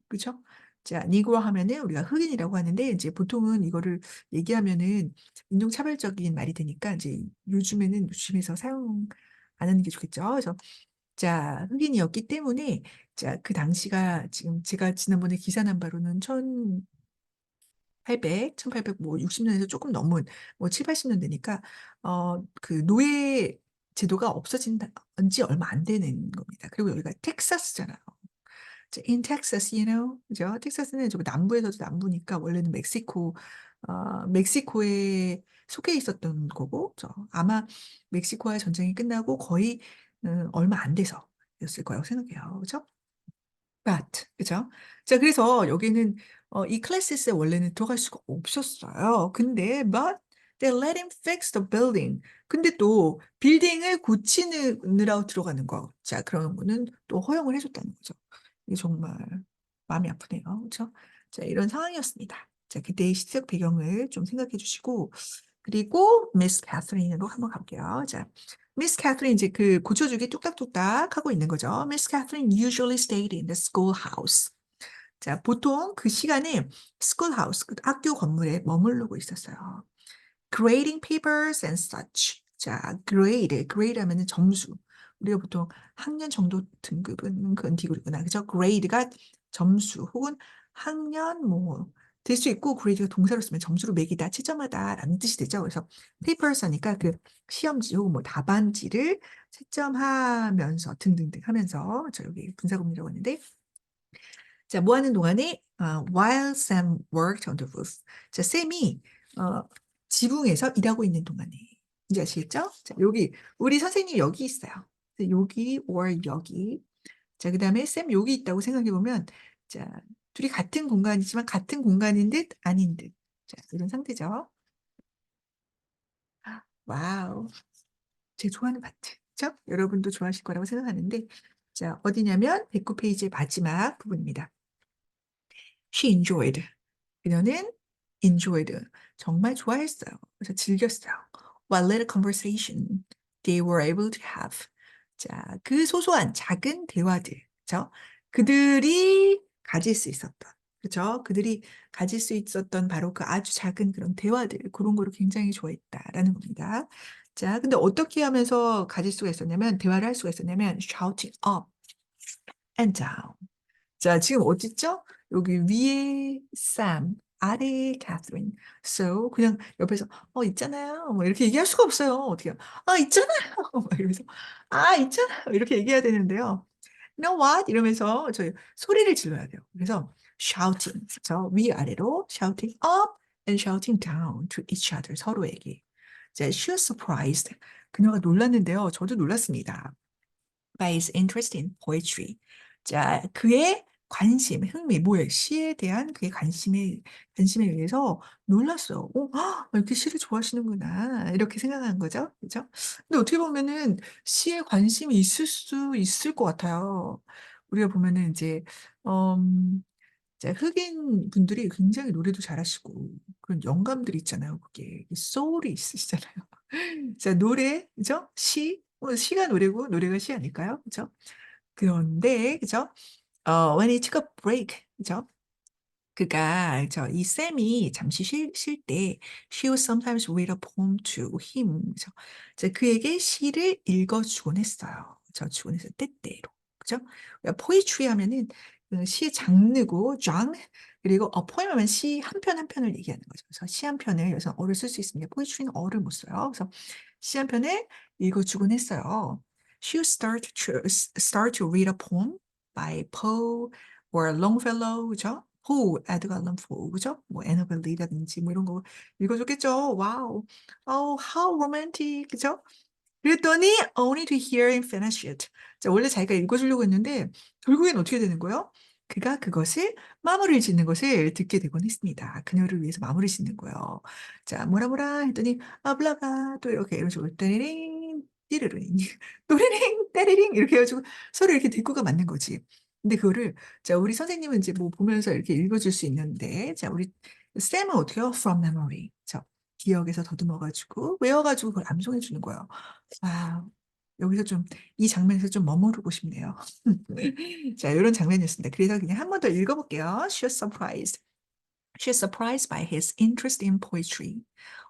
그죠? 자, 니그로 하면은 우리가 흑인이라고 하는데 이제 보통은 이거를 얘기하면은 인종차별적인 말이 되니까 이제 요즘에는 조심해서 사용 안 하는 게 좋겠죠. 그래서 자, 흑인이었기 때문에 자, 그 당시가 지금 제가 지난번에 기사 난 바로는 1800, 뭐 60년에서 조금 넘은 뭐 7, 80년대니까 그 노예 제도가 없어진 지 얼마 안 되는 겁니다. 그리고 여기가 텍사스잖아요. In Texas, 그죠? 텍사스는 좀 남부에서도 남부니까 원래는 멕시코에 속해 있었던 거고, 아마 멕시코와의 전쟁이 끝나고 거의 얼마 안 돼서였을 거라고 생각해요. 그죠? 그죠? 자, 그래서 여기는 이 클래시스에 원래는 들어갈 수가 없었어요. 근데 they let him fix the building. 근데 또 빌딩을 고치느라고 들어가는 거. 자, 그런 거는 또 허용을 해줬다는 거죠. 이게 정말 마음이 아프네요. 그죠? 자, 이런 상황이었습니다. 자, 그때의 시대적 배경을 좀 생각해 주시고, 그리고 미스 캐서린으로 한번 가볼게요. 자, 미스 캐서린 이제 그 고쳐주기 뚝딱뚝딱 하고 있는 거죠. Miss Catherine usually stayed in the schoolhouse. 자, 보통 그 시간에 schoolhouse, 그 학교 건물에 머무르고 있었어요. Grading papers and such. 자, grade 하면은 점수. 우리가 보통 학년 정도 등급은 그건 디그리구나. 그죠? grade가 점수 혹은 학년 뭐 될 수 있고 grade가 동사로 쓰면 점수로 매기다, 채점하다라는 뜻이 되죠. 그래서 papers 하니까 그 시험지 혹은 뭐 답안지를 채점하면서 등등등 하면서 저 여기 분사구문이라고 했는데 자, 뭐 하는 동안에 while Sam worked on the roof. 자, 샘이 지붕에서 일하고 있는 동안에 이제 아시겠죠? 자, 여기 우리 선생님 여기 있어요. 여기 or 여기. 자, 그다음에 샘 여기 있다고 생각해 보면 자, 둘이 같은 공간이지만 같은 공간인 듯 아닌 듯. 자, 이런 상태죠. 와우. 제 좋아하는 파트. 그죠? 여러분도 좋아하실 거라고 생각하는데 자, 어디냐면 109 페이지의 마지막 부분입니다. She enjoyed. 그녀는 enjoyed. 정말 좋아했어요. 그래서 즐겼어요. What little conversation they were able to have. 자, 그 소소한 작은 대화들. 그죠? 그들이 가질 수 있었던. 그죠? 그들이 가질 수 있었던 바로 그 아주 작은 그런 대화들. 그런 거를 굉장히 좋아했다라는 겁니다. 자, 근데 어떻게 하면서 가질 수가 있었냐면, 대화를 할 수가 있었냐면, shouting up and down. 자, 지금 어딨죠? 여기 위에 Sam, 아래에 Catherine. So 그냥 옆에서 있잖아요. 뭐 이렇게 얘기할 수가 없어요. 어떻게 해요? 있잖아요. 막 이러면서 있잖아요. 이렇게 얘기해야 되는데요. You know what? 이러면서 저희 소리를 질러야 돼요. 그래서 shouting, 저 위아래로 shouting up and shouting down to each other 서로에게. 자, she was surprised. 그녀가 놀랐는데요. 저도 놀랐습니다. by his interest in poetry. 자, 그의 관심, 흥미, 뭐예요? 시에 대한 그의 관심에 의해서 놀랐어요. 이렇게 시를 좋아하시는구나. 이렇게 생각한 거죠. 그죠? 근데 어떻게 보면은 시에 관심이 있을 수 있을 것 같아요. 우리가 보면은 이제, 음, 자, 흑인 분들이 굉장히 노래도 잘하시고 그런 영감들이 있잖아요. 그게 소울이 있으시잖아요. 자, 노래, 그죠? 시, 시가 노래고 노래가 시 아닐까요? 그죠? 그런데, 그죠? when he took a break, 그죠? 그가 이 쌤이 잠시 쉴 때 she would sometimes read a poem to him. 그죠? 자, 그에게 시를 읽어주곤 했어요. 주곤 했어요. 때때로. 그죠? 포이트리 하면은 그 시의 장르고 genre 그리고 poem 하면 시 한 편 한 편을 얘기하는 거죠. 그래서 시 한 편을 여기서 어를 쓸 수 있습니다. 포이트리는 어를 못 써요. 그래서 시 한 편을 읽어주곤 했어요. She would start to read a poem by Poe or Longfellow, 그죠? 포, 에드가 알런 포, 그죠? 뭐 애너벨 리라든지 뭐 이런 거 읽어줬겠죠. 와우. how romantic, 그죠? 그랬더니 only to hear him finish it. 자, 원래 자기가 읽어주려고 했는데 결국엔 어떻게 되는 거예요? 그가 그것을 마무리를 짓는 것을 듣게 되곤 했습니다. 그녀를 위해서 마무리 짓는 거예요. 자, 뭐라 뭐라 했더니 블라블라 또 이렇게 이런 식으로 떼리링 띠르르링 또리링 떼리링 이렇게 해가지고 서로 이렇게 대꾸가 맞는 거지. 근데 그거를 자, 우리 선생님은 이제 뭐 보면서 이렇게 읽어줄 수 있는데 자, 우리 쌤은 어떻게 해요? From memory. 기억에서 더듬어가지고 외워가지고 그걸 암송해 주는 거예요. 와, 여기서 좀, 이 장면에서 좀 머무르고 싶네요. 자, 이런 장면이었습니다. 그래서 그냥 한 번 더 읽어볼게요. She was surprised. She was surprised by his interest in poetry.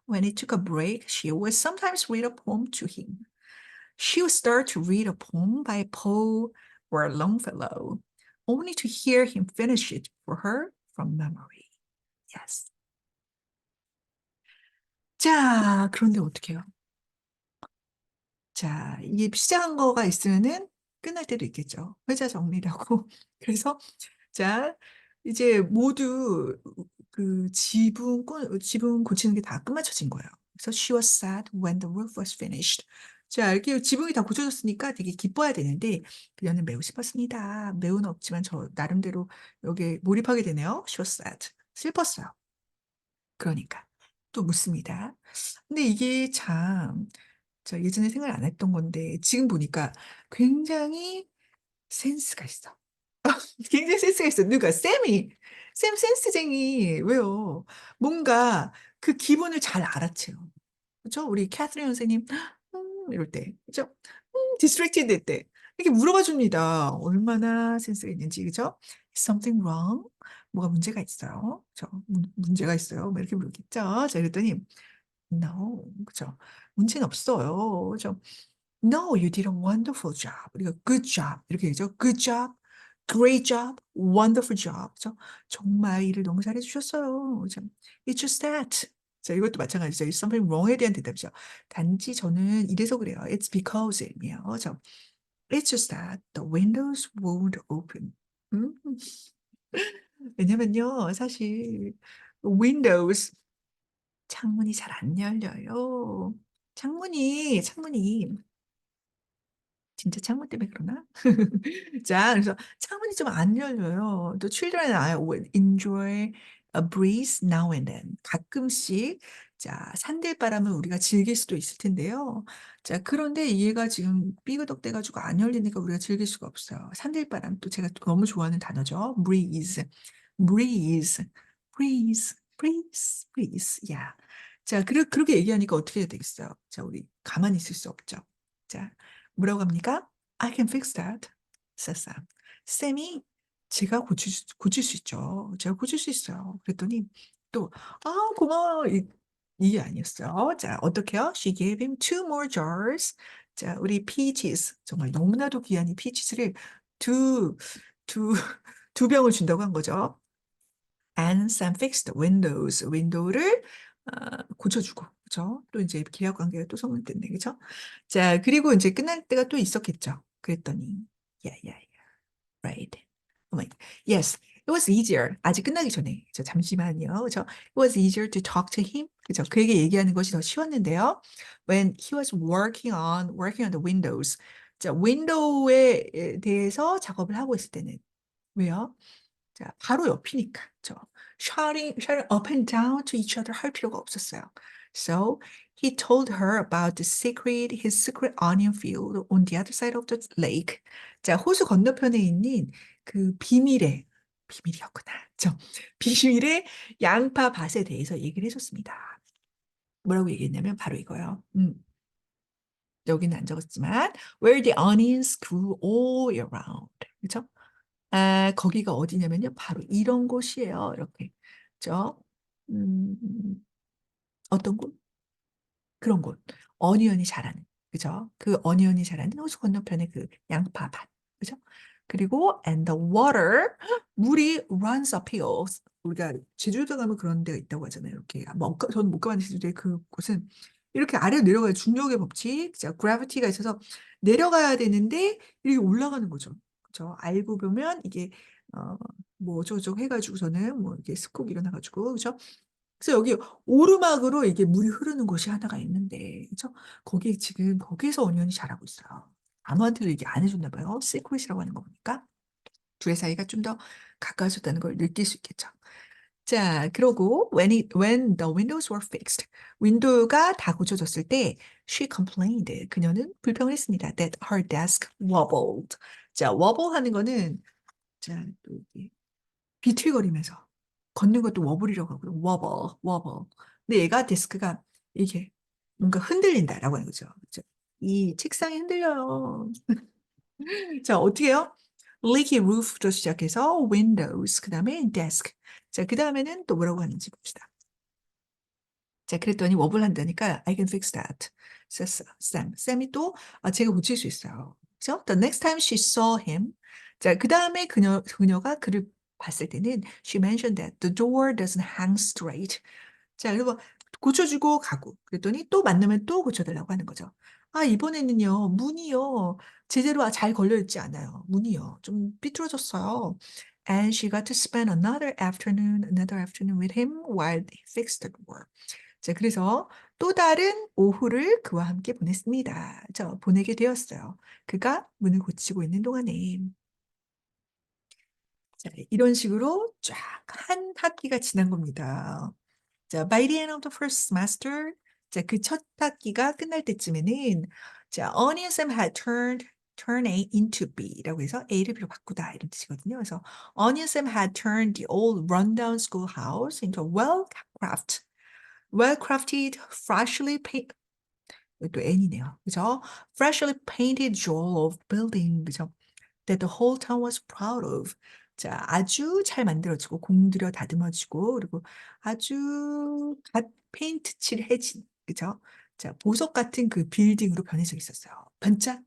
When he took a break, she would sometimes read a poem to him. She would start to read a poem by Poe or Longfellow, only to hear him finish it for her from memory. Yes. 자, 그런데 어떡해요? 자, 이게 시작한 거가 있으면은 끝날 때도 있겠죠. 회자 정리라고. 그래서 자, 이제 모두 그 지붕 고치는 게 다 끝마쳐진 거예요. 그래서 she was sad when the roof was finished. 자, 이렇게 지붕이 다 고쳐졌으니까 되게 기뻐야 되는데 그녀는 매우 슬펐습니다. 매우는 없지만 저 나름대로 여기에 몰입하게 되네요. She was sad. 슬펐어요. 그러니까 또 묻습니다. 근데 이게 참, 저 예전에 생각 안 했던 건데 지금 보니까 굉장히 센스가 있어. 굉장히 센스가 있어. 누가? 쌤 센스쟁이. 왜요? 뭔가 그 기분을 잘 알아채요. 그죠? 우리 캐서린 선생님, 이럴 때. 그죠? 디스트랙티드 될 때. 이렇게 물어봐 줍니다. 얼마나 센스가 있는지. 그죠? Something wrong? 뭐가 문제가 있어요? 문제가 있어요. 뭐 이렇게 물었겠죠? 자, 그랬더니, No. 그죠? 문제는 없어요. 그죠? No, you did a wonderful job. 우리가 good job 이렇게 얘기죠. Good job, great job, wonderful job. 그죠? 정말 일을 너무 잘해 주셨어요. 그죠? It's just that. 자, 이것도 마찬가지죠. It's something wrong에 대한 대답이죠. 단지 저는 이래서 그래요. It's because이에요. 그죠? It's just that the windows won't open. 음? 왜냐면요, 사실 windows 창문이 잘 안 열려요. 창문이 진짜 창문 때문에 그러나? 자, 그래서 창문이 좀 안 열려요. 또 children and I would enjoy a breeze now and then. 가끔씩 자, 산들바람을 우리가 즐길 수도 있을 텐데요. 자, 그런데 얘가 지금 삐그덕대 가지고 안 열리니까 우리가 즐길 수가 없어요. 산들바람 또 제가 또 너무 좋아하는 단어죠. breeze. breeze. breeze. breeze. breeze. 야. 자, 그렇게 얘기하니까 어떻게 해야 되겠어요? 자, 우리 가만히 있을 수 없죠. 자, 뭐라고 합니까? I can fix that. says Sam. 쌤이 제가 고칠 수 있죠. 제가 고칠 수 있어요. 그랬더니 또, 고마워. 이게 아니었어요. 자, 어떻게요? She gave him two more jars. 자, 우리 peaches. 정말 너무나도 귀한 이 peaches를 두, 두, 두 병을 준다고 한 거죠. And Sam fixed the windows. 윈도우를 고쳐주고, 그죠? 또 이제 계약 관계가 또 성립됐네, 그죠? 자, 그리고 이제 끝날 때가 또 있었겠죠. 그랬더니, yeah, yeah, yeah, right. Oh my, yes, it was easier. 아직 끝나기 전에, 잠시만요, 그죠? It was easier to talk to him. 그죠? 그에게 얘기하는 것이 더 쉬웠는데요. When he was working on the windows. 자, 윈도우에 대해서 작업을 하고 있을 때는 왜요? 자, 바로 옆이니까. shouting up and down to each other 할 필요가 없었어요. So he told her about his secret onion field on the other side of the lake. 자, 호수 건너편에 있는 그 비밀이었구나. 비밀의 양파 밭에 대해서 얘기를 해줬습니다. 뭐라고 얘기했냐면 바로 이거요. 여기는 안 적었지만 where the onions grew all year round. 그렇죠? 거기가 어디냐면요. 바로 이런 곳이에요. 이렇게. 그죠? 음, 어떤 곳? 그런 곳. 어니언이 자라는. 그죠? 그 어니언이 자라는 호수 건너편의 그 양파밭. 그죠? 그리고 and the water 물이 runs uphill. 우리가 제주도 가면 그런 데가 있다고 하잖아요. 이렇게 저는 못 가봤는데 제주도에 그곳은 이렇게 아래로 내려가요. 중력의 법칙, gravity가 있어서 내려가야 되는데 이렇게 올라가는 거죠. 그죠? 알고 보면 이게 뭐 어쩌고저쩌고 해가지고서는 뭐 이게 스콕 일어나가지고 그죠? 그래서 여기 오르막으로 이게 물이 흐르는 곳이 하나가 있는데, 그죠? 거기에서 온천이 자라고 있어요. 아무한테도 얘기 안 해줬나 봐요. 시크릿이라고 하는 거 보니까. 둘의 사이가 좀 더 가까워졌다는 걸 느낄 수 있겠죠. 자, 그러고 when the windows were fixed, 윈도우가 다 고쳐졌을 때 she complained. 그녀는 불평을 했습니다. That her desk wobbled. 자, wobble 하는 거는 자, 또 이게 비틀거리면서 걷는 것도 워블이라고 하고요. 워버. 근데 얘가 데스크가 이게 뭔가 흔들린다라고 하는 거죠. 그죠? 이 책상이 흔들려요. 자, 어떻게 해요? leaky roof부터 시작해서 windows, 그 다음에 desk. 자, 그 다음에는 또 뭐라고 하는지 봅시다. 자, 그랬더니 워블 한다니까 I can fix that. says Sam. 쌤이 또 제가 고칠 수 있어요. 그죠? The next time she saw him. 자, 그 다음에 그녀가 그를 봤을 때는 she mentioned that the door doesn't hang straight. 자, 그리고 고쳐주고 가고. 그랬더니 또 만나면 또 고쳐달라고 하는 거죠. 아, 이번에는요, 문이요, 제대로 잘 걸려있지 않아요. 문이요. 좀 삐뚤어졌어요. And she got to spend another afternoon with him while they fixed the door. 자, 그래서 또 다른 오후를 그와 함께 보냈습니다. 보내게 되었어요. 그가 문을 고치고 있는 동안에. 자, 이런 식으로 쫙 한 학기가 지난 겁니다. 자, by the end of the first semester, 자, 그 첫 학기가 끝날 때쯤에는, 자, Onion Sam had turn A into B라고 해서 A를 B로 바꾸다 이런 뜻이거든요. 그래서 Onion Sam had turned the old rundown schoolhouse into a well-crafted, freshly painted, 또 N이네요. 그죠? Freshly painted jewel of building, 그죠? That the whole town was proud of. 자, 아주 잘 만들어지고 공들여 다듬어지고 그리고 아주 갓 페인트 칠해진 그죠? 자, 보석 같은 그 빌딩으로 변해져 있었어요. 반짝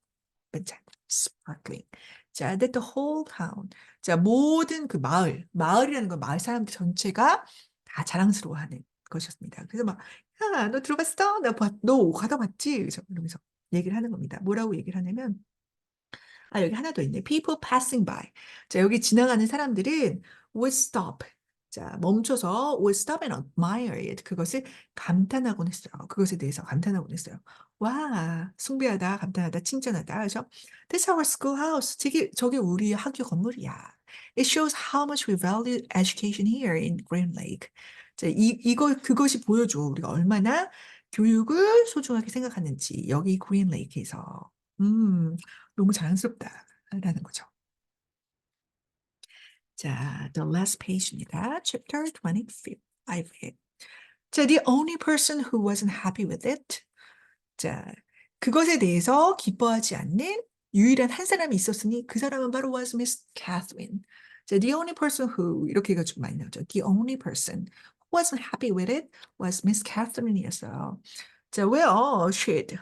반짝 sparkling. 자, that the whole town. 자, 모든 그 마을이라는 건 마을 사람들 전체가 다 자랑스러워하는 것이었습니다. 그래서 막, 야, 너 들어봤어? 너 가다 봤지? 그래서 이러면서 얘기를 하는 겁니다. 뭐라고 얘기를 하냐면 아, 여기 하나 더 있네. People passing by. 자, 여기 지나가는 사람들은 would stop. 자, 멈춰서 would stop and admire it. 그것을 감탄하곤 했어요. 그것에 대해서 감탄하곤 했어요. 와, 숭배하다, 감탄하다, 칭찬하다. 그래서 That's our schoolhouse. 저게 우리 학교 건물이야. It shows how much we value education here in Green Lake. 자, 그것이 보여줘. 우리가 얼마나 교육을 소중하게 생각하는지. 여기 그린 레이크에서. 너무 자연스럽다라는 거죠. 자, the last page입니다. Chapter 25. 자, the only person who wasn't happy with it. 자, 그것에 대해서 기뻐하지 않는 유일한 한 사람이 있었으니 그 사람은 바로 was Miss Catherine. 자, the only person who 이렇게 해가지고 많이 나오죠. The only person who wasn't happy with it was Miss Catherine이었어요. 자, well, she'd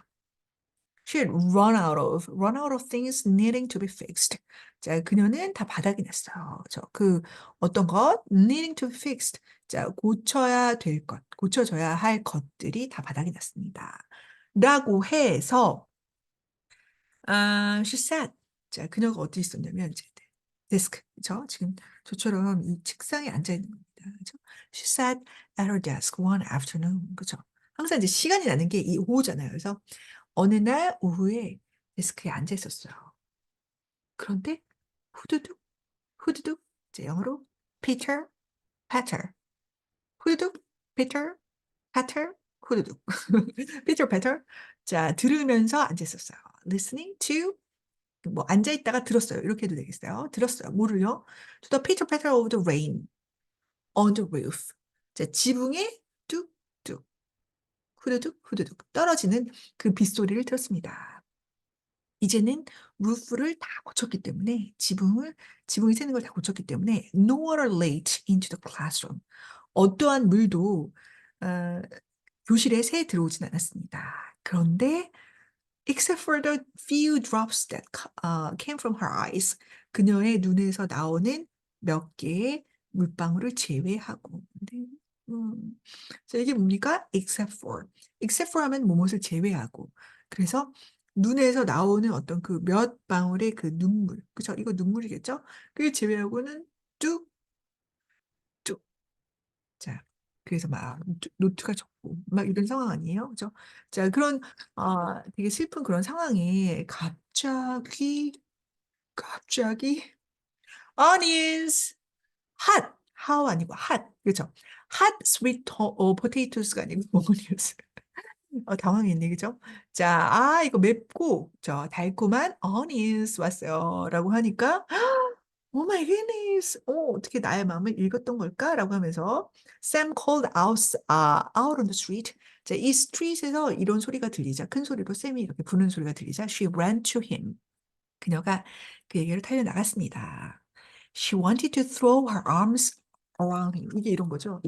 run out of things needing to be fixed. 자, 그녀는 다 바닥이 났어요. 어떤 것 needing to be fixed. 자, 고쳐야 될 것, 고쳐져야 할 것들이 다 바닥이 났습니다. 라고 해서 she sat. 자, 그녀가 어디 있었냐면 이제 데스크, 그죠? 지금 저처럼 이 책상에 앉아 있는 겁니다. 그죠? She sat at her desk one afternoon. 그죠? 항상 이제 시간이 나는 게 이 오후잖아요. 그래서 어느 날 오후에 데스크에 앉아 있었어요. 그런데 후두둑, 후두둑, 이제 영어로 Peter, Patter, 후두둑, Peter, Patter, 후두둑, Peter, Patter. 자, 들으면서 앉아 있었어요. Listening to 뭐 앉아 있다가 들었어요. 이렇게 해도 되겠어요. 들었어요. 뭐를요? To the Peter, Patter of the rain on the roof. 자, 지붕에 뚝뚝, 후두둑, 후두둑 떨어지는 그 빗소리를 들었습니다. 이제는 루프를 다 고쳤기 때문에 지붕이 새는 걸 다 고쳤기 때문에 no water leaked into the classroom. 어떠한 물도 어, 교실에 새 들어오진 않았습니다. 그런데 except for the few drops that came from her eyes. 그녀의 눈에서 나오는 몇 개의 물방울을 제외하고. 네. 음. 자, 이게 뭡니까? except for. except for 하면 무엇을 제외하고. 그래서 눈에서 나오는 어떤 그 몇 방울의 그 눈물. 그죠? 이거 눈물이겠죠? 그게 제외하고는 뚝, 뚝. 자, 그래서 막 노트가 적고 막 이런 상황 아니에요? 그죠? 자, 그런 되게 슬픈 그런 상황에 갑자기 onions hot how 아니고 hot 그죠? hot sweet potatoes가 아니고 onions 당황했네 그죠? 자, 이거 맵고 저 달콤한 onions 왔어요 라고 하니까 Oh my goodness. 어떻게 나의 마음을 읽었던 걸까라고 하면서 Sam called out on the street. 자, 이 스트릿에서 이런 소리가 들리자 큰 소리로 샘이 이렇게 부는 소리가 들리자 she ran to him. 그녀가 그에게로 달려나갔습니다. She wanted to throw her arms around him. 이게 이런 거죠.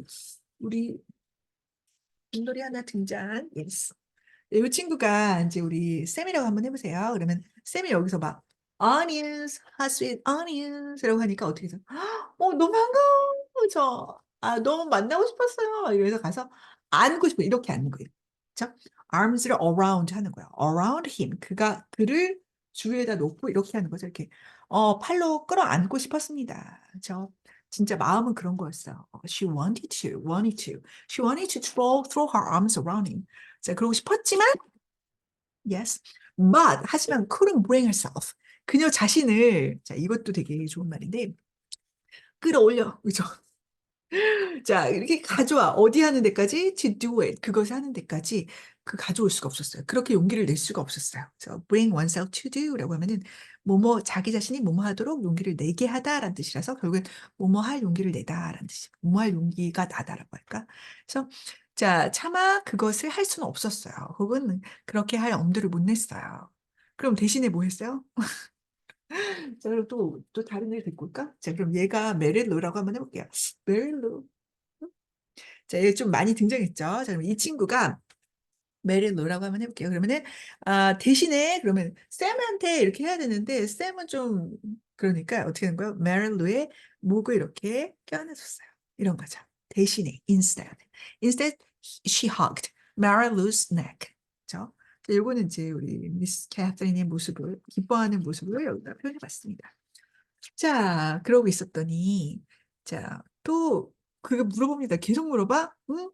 우리 빈놀이 하나 등장. Yes. 이 친구가 이제 우리 쌤이라고 한번 해보세요. 그러면 쌤이 여기서 막 onions, hot sweet onions라고 하니까 어떻게 해서 너무 반가워. 너무 만나고 싶었어요. 이래서 가서 안고 싶어. 이렇게 안는 거예요. 그렇죠? arms를 around 하는 거예요. around him. 그가 그를 주위에다 놓고 이렇게 하는 거죠. 이렇게 팔로 끌어안고 싶었습니다. 저 진짜 마음은 그런 거였어요. She wanted to throw her arms around him. 자, 그러고 싶었지만, yes, but, 하지만 couldn't bring herself. 그녀 자신을, 자, 이것도 되게 좋은 말인데, 끌어올려. 그죠? 자, 이렇게 가져와. 어디 하는 데까지? To do it. 그것을 하는 데까지 가져올 수가 없었어요. 그렇게 용기를 낼 수가 없었어요. 그래서 bring oneself to do라고 하면은 자기 자신이 뭐뭐 하도록 용기를 내게 하다라는 뜻이라서 결국엔 뭐뭐 할 용기를 내다라는 뜻이에요. 뭐뭐 할 용기가 나다라고 할까? 그래서 자, 차마 그것을 할 수는 없었어요. 혹은 그렇게 할 엄두를 못 냈어요. 그럼 대신에 뭐 했어요? 자, 그럼 또 다른 일 데리고 올까? 자, 그럼 얘가 메릴로라고 한번 해볼게요. 메릴로. 자, 얘 좀 많이 등장했죠. 자, 그럼 이 친구가 메릴로라고 한번 해볼게요. 그러면은, 대신에, 그러면, 샘한테 이렇게 해야 되는데, 샘은 좀, 그러니까, 어떻게 하는 거예요? 메릴로의 목을 이렇게 껴안아줬어요. 이런 거죠. 대신에, instead, she hugged Marilou's neck. 그죠? 자, 요거는 이제 우리 미스 캐서린의 모습을, 기뻐하는 모습을 여기다 표현해봤습니다. 자, 그러고 있었더니, 자, 또, 그거 물어봅니다. 계속 물어봐? 응?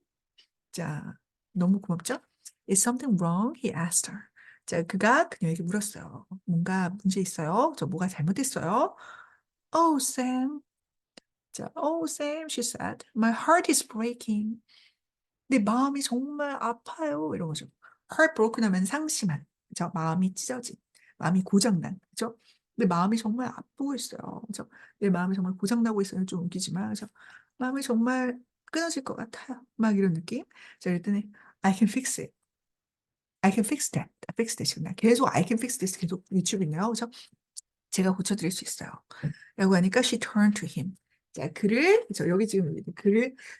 자, 너무 고맙죠? Is something wrong? He asked her. 자, 그가 그녀에게 물었어요. 뭔가 문제 있어요? 저 뭐가 잘못됐어요? Oh, Sam. 자, Oh, Sam, she said. My heart is breaking. 내 마음이 정말 아파요. 이런 거죠. heartbroken 하면 상심한. 그죠? 마음이 찢어진. 마음이 고장난. 그죠? 내 마음이 정말 아프고 있어요. 그죠? 내 마음이 정말 고장나고 있어요. 좀 웃기지만. 그죠? 마음이 정말 끊어질 것 같아요. 막 이런 느낌. 자, 그랬더니 I can fix it. I can fix that. fix that이구나. 계속 I can fix this 계속 유추이네요. 그래서 제가 고쳐드릴 수 있어요. 라고 하니까 she turned to him. 자, 여기 지금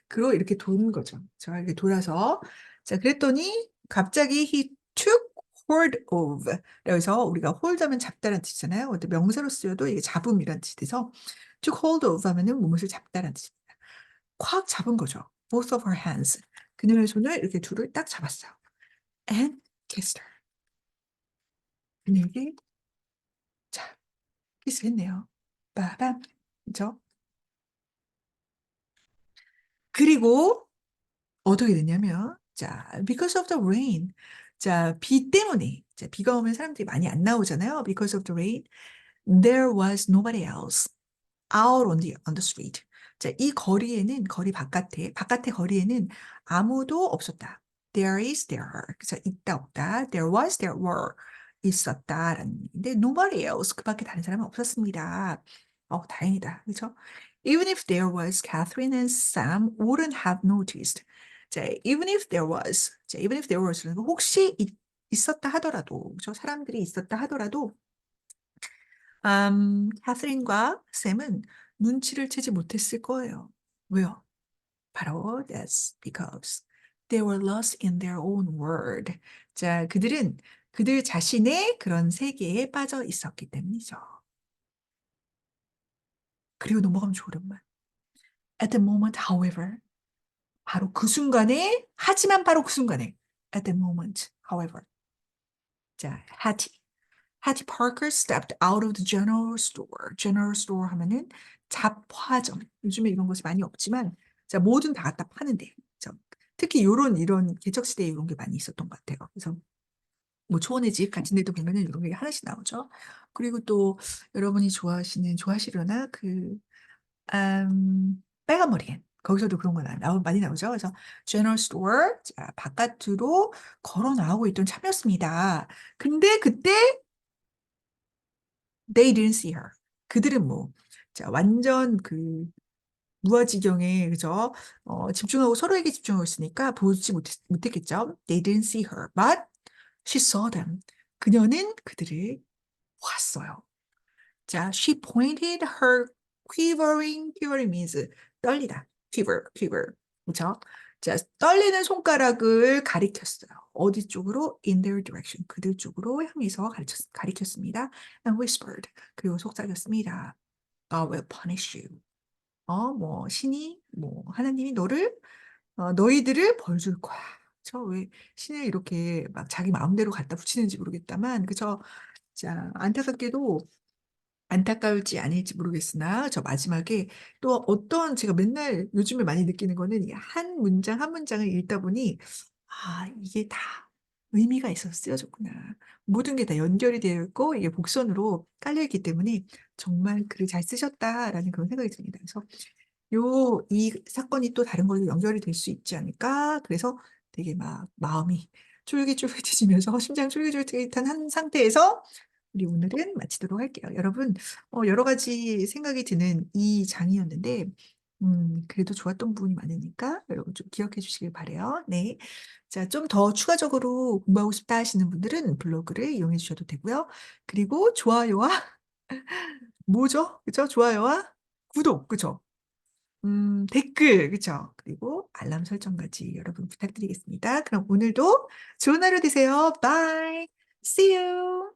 그로 이렇게 도는 거죠. 자, 이렇게 돌아서. 자, 그랬더니 갑자기 he took hold of. 그래서 우리가 hold 하면 잡다라는 뜻이잖아요. 근데 명사로 쓰여도 이게 잡음이라는 뜻이 돼서 took hold of 하면은 무엇을 잡다라는 뜻입니다. 콱 잡은 거죠. both of her hands. 그녀의 손을 이렇게 둘을 딱 잡았어요. and kissed her. 그녀에게 자, 키스했네요. 빠밤. 그죠? 그리고 어떻게 됐냐면, 자, because of the rain. 자, 비 때문에. 자, 비가 오면 사람들이 많이 안 나오잖아요. Because of the rain, there was nobody else out on the street. 자, 이 거리 바깥의 거리에는 아무도 없었다. there. 그래서 있다, 없다. there were. 있었다라는 얘기인데, nobody else. 그 밖에 다른 사람은 없었습니다. 다행이다. 그렇죠? Even if there was, Catherine and Sam wouldn't have noticed. 자, even if there was, 혹시 있었다 하더라도, 그렇죠? 사람들이 있었다 하더라도, 캐서린과 샘은 눈치를 채지 못했을 거예요. 왜요? 바로 that's because they were lost in their own world. 자, 그들은 그들 자신의 그런 세계에 빠져 있었기 때문이죠. 그리고 넘어가면 좋으련만. At the moment, however, 바로 그 순간에, 하지만 바로 그 순간에, at the moment, however. 자, Hattie Parker stepped out of the general store. general store 하면은 잡화점. 요즘에 이런 것이 많이 없지만, 자, 뭐든 다 갖다 파는데. 자, 특히 이런 개척시대에 이런 게 많이 있었던 것 같아요. 그래서 뭐 초원의 집 같은 데도 보면은 이런 게 하나씩 나오죠. 그리고 또 여러분이 좋아하시려나 빨간 머리엔. 거기서도 그런 거 많이 나오죠. 그래서 general store, 자, 바깥으로 걸어 나오고 있던 참이었습니다. 근데 그때 they didn't see her. 그들은 뭐 자, 완전 그 무아지경에 그죠? 집중하고 서로에게 집중하고 있으니까 보지 못했겠죠? They didn't see her, but she saw them. 그녀는 그들을 보았어요. 자, she pointed her quivering means 떨리다. quiver. 그렇죠? 자, 떨리는 손가락을 가리켰어요. 어디 쪽으로? In their direction. 그들 쪽으로 향해서 가리켰습니다. And whispered. 그리고 속삭였습니다. God will punish you. 신이, 하나님이 너희들을 벌 줄 거야. 그쵸? 왜 신을 이렇게 막 자기 마음대로 갖다 붙이는지 모르겠다만, 그쵸? 자, 안타까울지 아닐지 모르겠으나, 저 마지막에 또 어떤 제가 맨날 요즘에 많이 느끼는 거는 이 한 문장 한 문장을 읽다 보니, 아, 이게 다 의미가 있어서 쓰여졌구나. 모든 게 다 연결이 되어 있고, 이게 복선으로 깔려있기 때문에 정말 글을 잘 쓰셨다라는 그런 생각이 듭니다. 그래서 이 사건이 또 다른 걸로 연결이 될 수 있지 않을까? 그래서 되게 막 마음이 쫄깃쫄깃해지면서 심장 쫄깃쫄깃한 한 상태에서 우리 오늘은 마치도록 할게요. 여러분, 여러 가지 생각이 드는 이 장이었는데, 그래도 좋았던 부분이 많으니까 여러분 좀 기억해 주시길 바래요. 네. 자, 좀 더 추가적으로 공부하고 싶다 하시는 분들은 블로그를 이용해 주셔도 되고요. 그리고 좋아요와 뭐죠? 그죠? 좋아요와 구독, 그죠? 댓글, 그쵸? 그리고 알람 설정까지 여러분 부탁드리겠습니다. 그럼 오늘도 좋은 하루 되세요. Bye. See you.